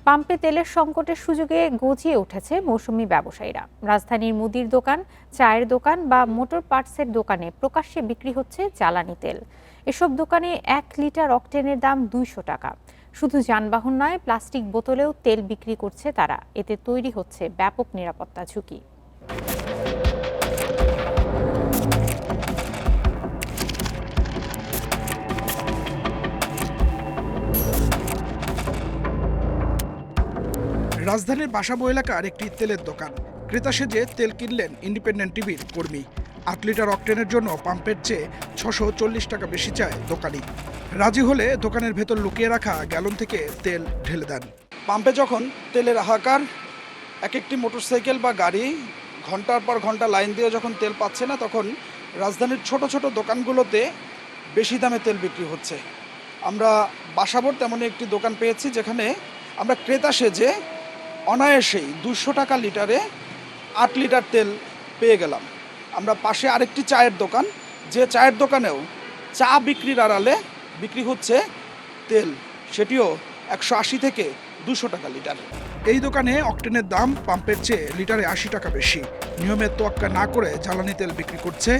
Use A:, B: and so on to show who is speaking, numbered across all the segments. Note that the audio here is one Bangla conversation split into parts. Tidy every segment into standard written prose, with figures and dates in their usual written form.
A: পাম্পে তেলের সংকটের সুযোগে গজিয়ে উঠেছে মৌসুমি ব্যবসায়ীরা। রাজধানীর মুদির দোকান, চায়ের দোকান বা মোটর পার্টসের দোকানে প্রকাশ্যে বিক্রি হচ্ছে জ্বালানি তেল। এসব দোকানে 1 লিটার অকটেনের দাম 200 টাকা। শুধু যানবাহন নয়, প্লাস্টিক বোতলেও তেল বিক্রি করছে তারা। এতে তৈরি হচ্ছে ব্যাপক নিরাপত্তা ঝুঁকি।
B: রাজধানীর বাসাবো এলাকার একটি তেলের দোকান। ক্রেতা সেজে তেল কিনলেন ইন্ডিপেন্ডেন্ট টিভির কর্মী। 8 লিটার অকটেনের জন্য পাম্পের চেয়ে 640 টাকা বেশি চায় দোকানি। রাজি হলে দোকানের ভেতর লুকিয়ে রাখা গ্যালন থেকে তেল ঢেলে দেন। পাম্পে যখন তেলের হাহাকার, এক একটি মোটরসাইকেল বা গাড়ি ঘন্টার পর ঘন্টা লাইন দিয়ে যখন তেল পাচ্ছে না, তখন রাজধানীর ছোট ছোট দোকানগুলোতে বেশি দামে তেল বিক্রি হচ্ছে। আমরা বাসাবোর তেমনই একটি দোকান পেয়েছি, যেখানে আমরা ক্রেতা সেজে অনায়াসেই 200 টাকা লিটারে 8 লিটার তেল পেয়ে গেলাম। আমরা পাশে আরেকটি চায়ের দোকান, যে চায়ের দোকানেও চা বিক্রির আড়ালে বিক্রি হচ্ছে তেল, সেটিও 180 থেকে 200 টাকা লিটার। এই দোকানে অকটেনের দাম পাম্পের চেয়ে লিটারে 80 টাকা বেশি। নিয়মের তোয়াক্কা না করে জ্বালানি তেল বিক্রি করছে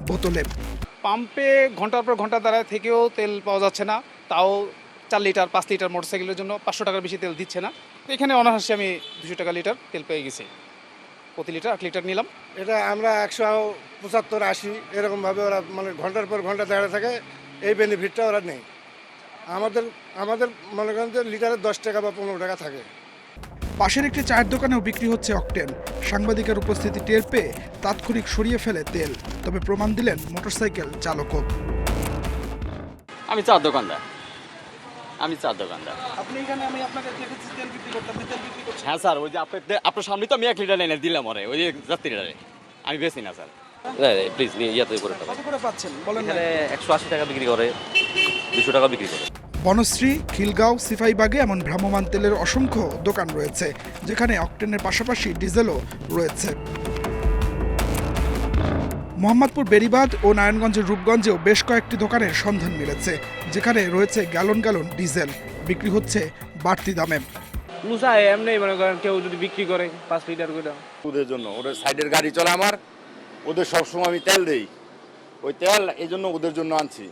B: বোতলে।
C: পাম্পে ঘন্টার পর ঘন্টা দাঁড়ায় থেকেও তেল পাওয়া যাচ্ছে না, তাও 4 লিটার 5 লিটার মোটরসাইকেলের জন্য 500 টাকার বেশি তেল দিচ্ছে না। এখানে অনায়াসে আমি 200 টাকা লিটার তেল পেয়ে গেছি। প্রতি লিটার 8 লিটার নিলাম।
D: এটা আমরা 175-80 এরকমভাবে ওরা মানে ঘন্টার পর ঘন্টা দাঁড়িয়ে থাকে, এই বেনিফিটটা ওরা নেই। আমাদের মনে করেন যে লিটারে 10 টাকা বা 15 টাকা থাকে।
B: পাশের একটি চায়ের দোকানেও বিক্রি হচ্ছে অকটেন। সাংবাদিকের উপস্থিতি টের পেয়ে তাৎক্ষণিক সরিয়ে ফেলে তেল, তবে প্রমাণ দিলেন মোটরসাইকেল চালকও।
E: আমি চার দোকানদার।
B: আপনি এখানে আমি আপনাকে দেখেছি তেল বিক্রি করতে, আপনি তেল বিক্রি করছেন?
E: হ্যাঁ স্যার, ওই যে আপনার সামনে তো আমি 1 লিটার এনে দিলাম, ওই যে যাত্রীরারে আমি বেশি না স্যার। প্লিজ ইয়াতে করে
B: কত করে পাচ্ছেন বলেন না?
E: এখানে 180 টাকা বিক্রি করে, 200 টাকা বিক্রি করে।
B: বনশ্রী, খিলগাঁও, সিপাহীবাগে এমন ভ্রাম্যমাণ তেলের অসংখ্য দোকান রয়েছে, যেখানে অকটেনের পাশাপাশি ডিজেলও রয়েছে। মোহাম্মদপুর বেড়িবাঁধ ও নারায়ণগঞ্জের রূপগঞ্জেও বেশ কয়েকটি দোকানের সন্ধান মিলেছে, যেখানে রয়েছে গ্যালন গ্যালন ডিজেল, বিক্রি হচ্ছে বাড়তি দামে।
C: লুসায় এমনি মনে করেন কেউ যদি বিক্রি করে 5 লিটার করে,
F: ওদের জন্য, ওদের সাইডের গাড়ি চলে আমার, ওদের সবসময় আমি তেল দেই, ওই তেল এই জন্য ওদের জন্য আনছি।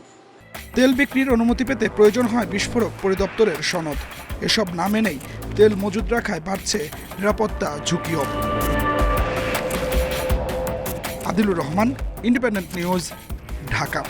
B: তেল বিক্রির অনুমতি পেতে প্রয়োজন হয় বিস্ফোরক পরিদপ্তরের সনদ। এসব না মেনেই তেল মজুদ রাখায় বাড়ছে নিরাপত্তা ঝুঁকিও। Adilur Rahman, independent news, Dhaka.